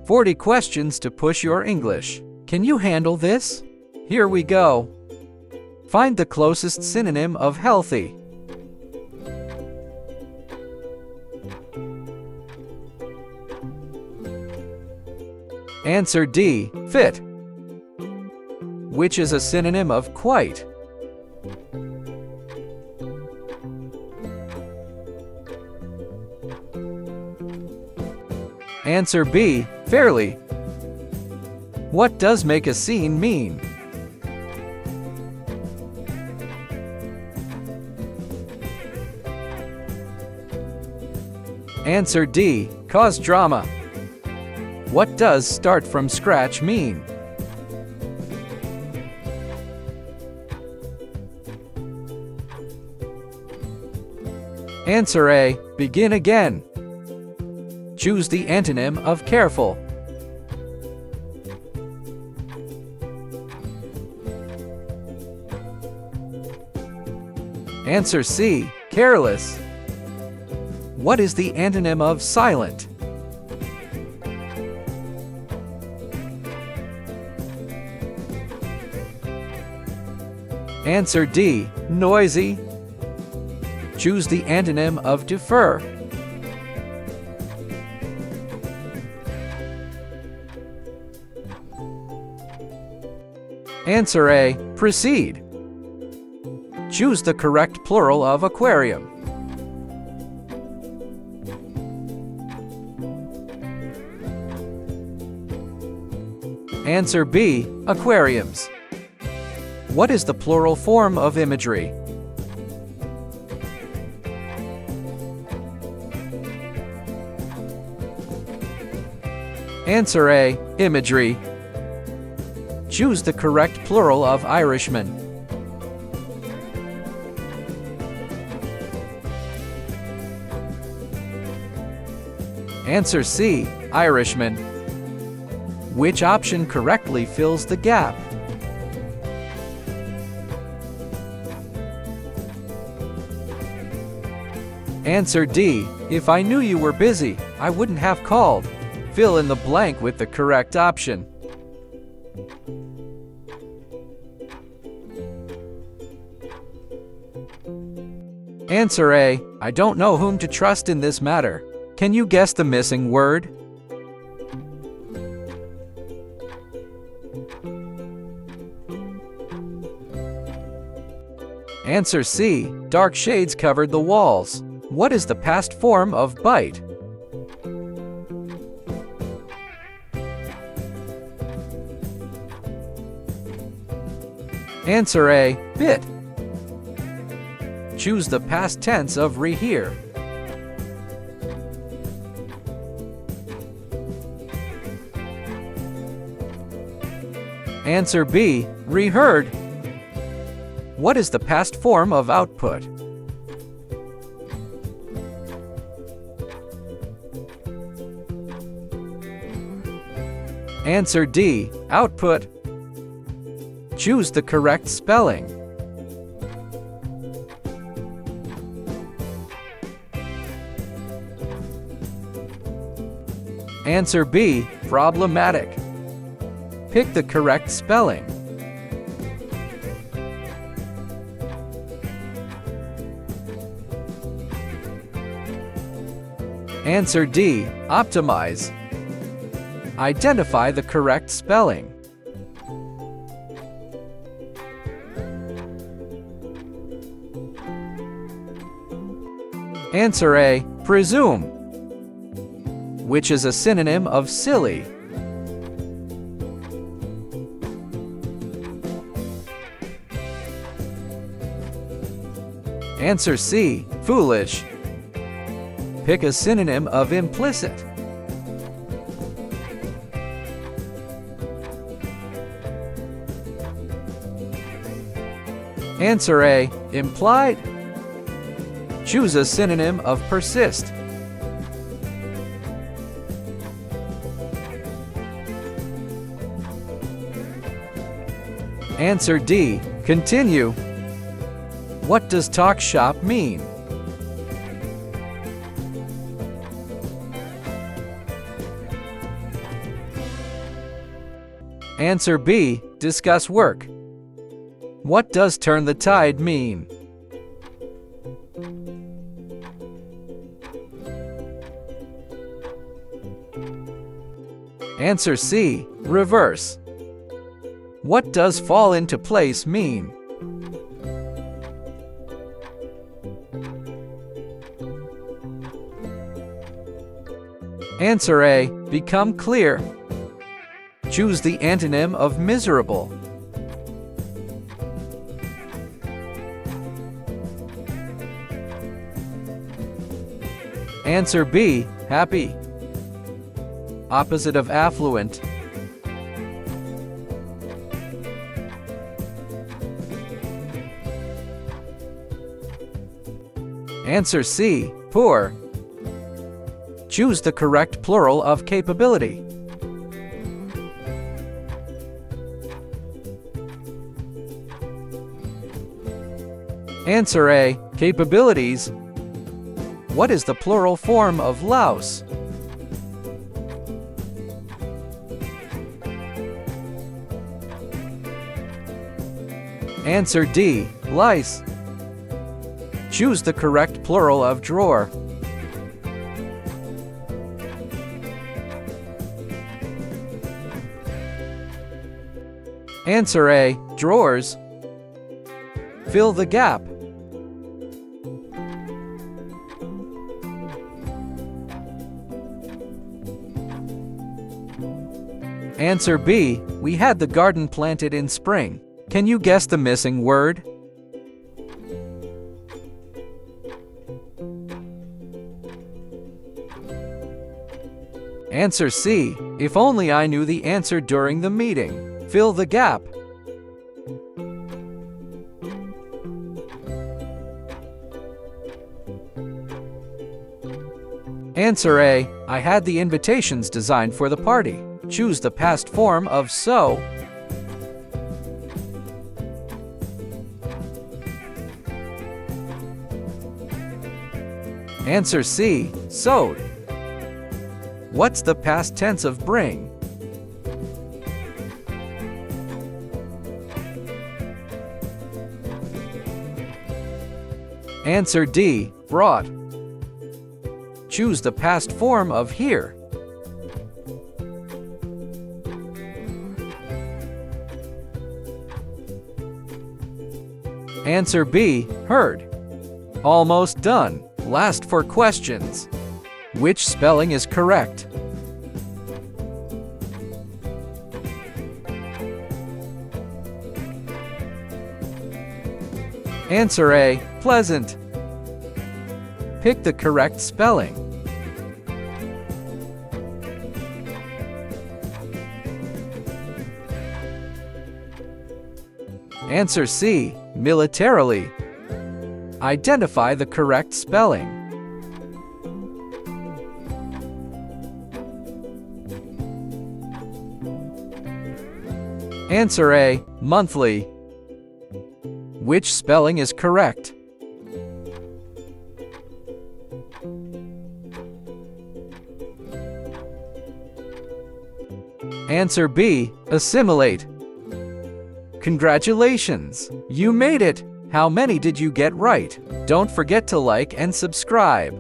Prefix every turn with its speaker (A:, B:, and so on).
A: 40 questions to push your English. Can you handle this? Here we go. Find the closest synonym of healthy. Answer D, fit. Which is a synonym of quite? Answer B, fairly. What does make a scene mean? Answer D, cause drama. What does start from scratch mean? Answer A, begin again. Choose the antonym of careful. Answer C, careless. What is the antonym of silent? Answer D, noisy. Choose the antonym of defer. Answer A, proceed. Choose the correct plural of aquarium. Answer B, aquariums. What is the plural form of imagery? Answer A, imagery. Choose the correct plural of Irishman. Answer C, Irishman. Which option correctly fills the gap? Answer D, if I knew you were busy, I wouldn't have called. Fill in the blank with the correct option. Answer A, I don't know whom to trust in this matter. Can you guess the missing word? Answer C, dark shades covered the walls. What is the past form of bite? Answer A, bit. Choose the past tense of rehear. Answer B, reheard. What is the past form of output? Answer D, output. Choose the correct spelling. Answer B, problematic. Pick the correct spelling. Answer D, optimize. Identify the correct spelling. Answer A, presume. Which is a synonym of silly? Answer C, foolish. Pick a synonym of implicit. Answer A, implied. Choose a synonym of persist. Answer D, continue. What does talk shop mean? Answer B. Discuss work. What does turn the tide mean? Answer C. Reverse. What does fall into place mean? Answer A. Become clear. Choose the antonym of miserable. Answer B. Happy. Opposite of affluent. Answer C. Poor. Choose the correct plural of capability. Answer A. Capabilities. What is the plural form of louse? Answer D. Lice. Choose the correct plural of drawer. Answer A. Drawers. Fill the gap. Answer B. We had the garden planted in spring. Can you guess the missing word? Answer C. If only I knew the answer during the meeting. Fill the gap. Answer A. I had the invitations designed for the party. Choose the past form of so. Answer C. Sewed. What's the past tense of bring? Answer D. Brought. Choose the past form of here. Answer B. Heard. Almost done. Last for questions. Which spelling is correct? Answer A. Pleasant. Pick the correct spelling. Answer C. Militarily. Identify the correct spelling. Answer A. Monthly. Which spelling is correct? Answer B. Assimilate. Congratulations! You made it! How many did you get right? Don't forget to like and subscribe.